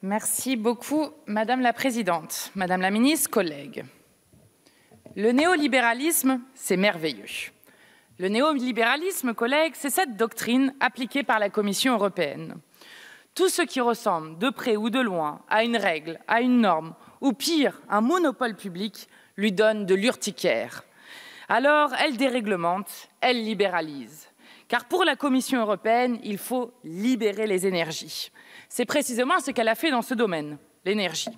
Merci beaucoup, Madame la Présidente, Madame la Ministre, collègues. Le néolibéralisme, c'est merveilleux. Le néolibéralisme, collègues, c'est cette doctrine appliquée par la Commission européenne. Tout ce qui ressemble, de près ou de loin, à une règle, à une norme, ou pire, un monopole public, lui donne de l'urticaire. Alors, elle déréglemente, elle libéralise. Car pour la Commission européenne, il faut libérer les énergies. C'est précisément ce qu'elle a fait dans ce domaine, l'énergie.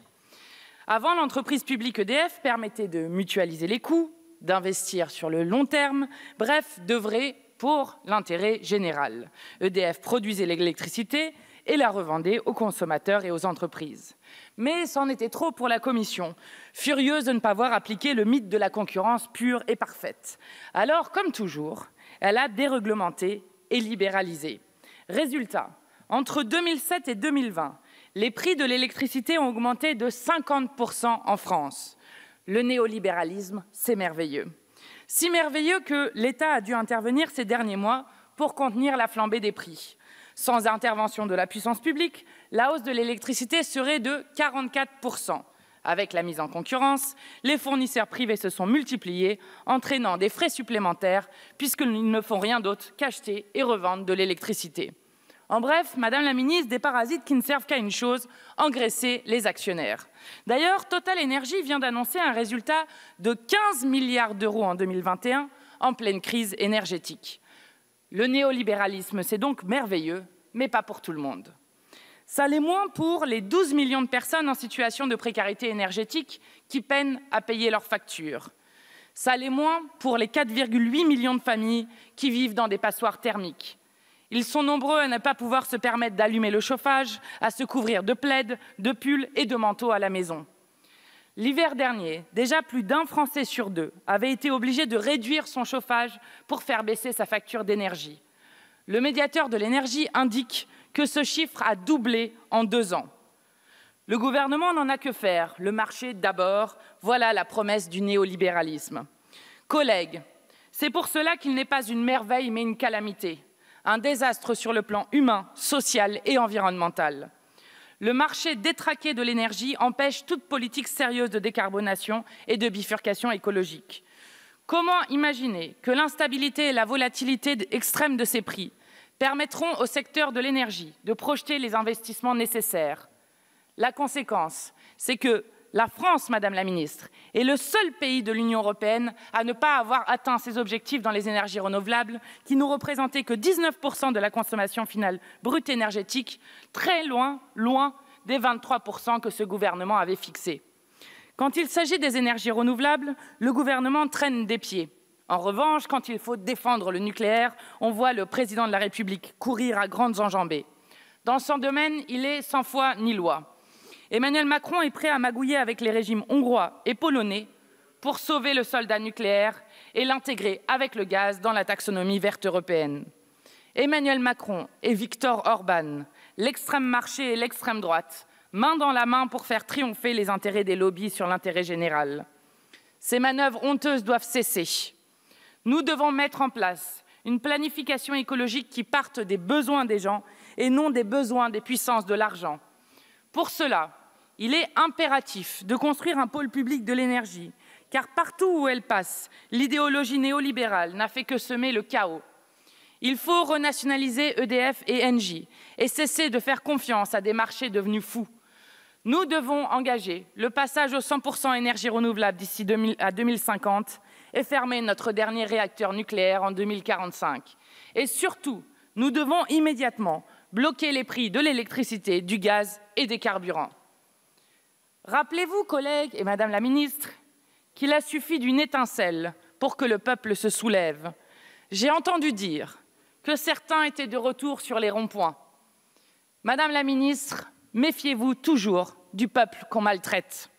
Avant, l'entreprise publique EDF permettait de mutualiser les coûts, d'investir sur le long terme, bref, d'œuvrer pour l'intérêt général. EDF produisait l'électricité et la revendait aux consommateurs et aux entreprises. Mais c'en était trop pour la Commission, furieuse de ne pas voir appliquer le mythe de la concurrence pure et parfaite. Alors, comme toujours, elle a déréglementé et libéralisé. Résultat, entre 2007 et 2020, les prix de l'électricité ont augmenté de 50% en France. Le néolibéralisme, c'est merveilleux. Si merveilleux que l'État a dû intervenir ces derniers mois pour contenir la flambée des prix. Sans intervention de la puissance publique, la hausse de l'électricité serait de 44%. Avec la mise en concurrence, les fournisseurs privés se sont multipliés, entraînant des frais supplémentaires puisqu'ils ne font rien d'autre qu'acheter et revendre de l'électricité. En bref, Madame la Ministre, des parasites qui ne servent qu'à une chose, engraisser les actionnaires. D'ailleurs, Total Energy vient d'annoncer un résultat de 15 milliards d'euros en 2021, en pleine crise énergétique. Le néolibéralisme, c'est donc merveilleux, mais pas pour tout le monde. Ça l'est moins pour les 12 millions de personnes en situation de précarité énergétique qui peinent à payer leurs factures. Ça l'est moins pour les 4,8 millions de familles qui vivent dans des passoires thermiques. Ils sont nombreux à ne pas pouvoir se permettre d'allumer le chauffage, à se couvrir de plaids, de pulls et de manteaux à la maison. L'hiver dernier, déjà plus d'un Français sur deux avait été obligé de réduire son chauffage pour faire baisser sa facture d'énergie. Le médiateur de l'énergie indique que ce chiffre a doublé en 2 ans. Le gouvernement n'en a que faire. Le marché d'abord, voilà la promesse du néolibéralisme. Collègues, c'est pour cela qu'il n'est pas une merveille mais une calamité. Un désastre sur le plan humain, social et environnemental. Le marché détraqué de l'énergie empêche toute politique sérieuse de décarbonation et de bifurcation écologique. Comment imaginer que l'instabilité et la volatilité extrême de ces prix permettront au secteur de l'énergie de projeter les investissements nécessaires? La conséquence, c'est que la France, Madame la Ministre, est le seul pays de l'Union européenne à ne pas avoir atteint ses objectifs dans les énergies renouvelables, qui n'ont représenté que 19% de la consommation finale brute énergétique, très loin des 23% que ce gouvernement avait fixés. Quand il s'agit des énergies renouvelables, le gouvernement traîne des pieds. En revanche, quand il faut défendre le nucléaire, on voit le président de la République courir à grandes enjambées. Dans son domaine, il est sans foi ni loi. Emmanuel Macron est prêt à magouiller avec les régimes hongrois et polonais pour sauver le soldat nucléaire et l'intégrer avec le gaz dans la taxonomie verte européenne. Emmanuel Macron et Viktor Orban, l'extrême marché et l'extrême droite, main dans la main pour faire triompher les intérêts des lobbies sur l'intérêt général. Ces manœuvres honteuses doivent cesser. Nous devons mettre en place une planification écologique qui parte des besoins des gens et non des besoins des puissances de l'argent. Pour cela, il est impératif de construire un pôle public de l'énergie, car partout où elle passe, l'idéologie néolibérale n'a fait que semer le chaos. Il faut renationaliser EDF et Engie et cesser de faire confiance à des marchés devenus fous. Nous devons engager le passage aux 100% énergie renouvelable d'ici à 2050 et fermer notre dernier réacteur nucléaire en 2045. Et surtout, nous devons immédiatement bloquer les prix de l'électricité, du gaz et des carburants. Rappelez-vous, collègues et Madame la Ministre, qu'il a suffi d'une étincelle pour que le peuple se soulève. J'ai entendu dire que certains étaient de retour sur les ronds-points. Madame la Ministre, méfiez-vous toujours du peuple qu'on maltraite.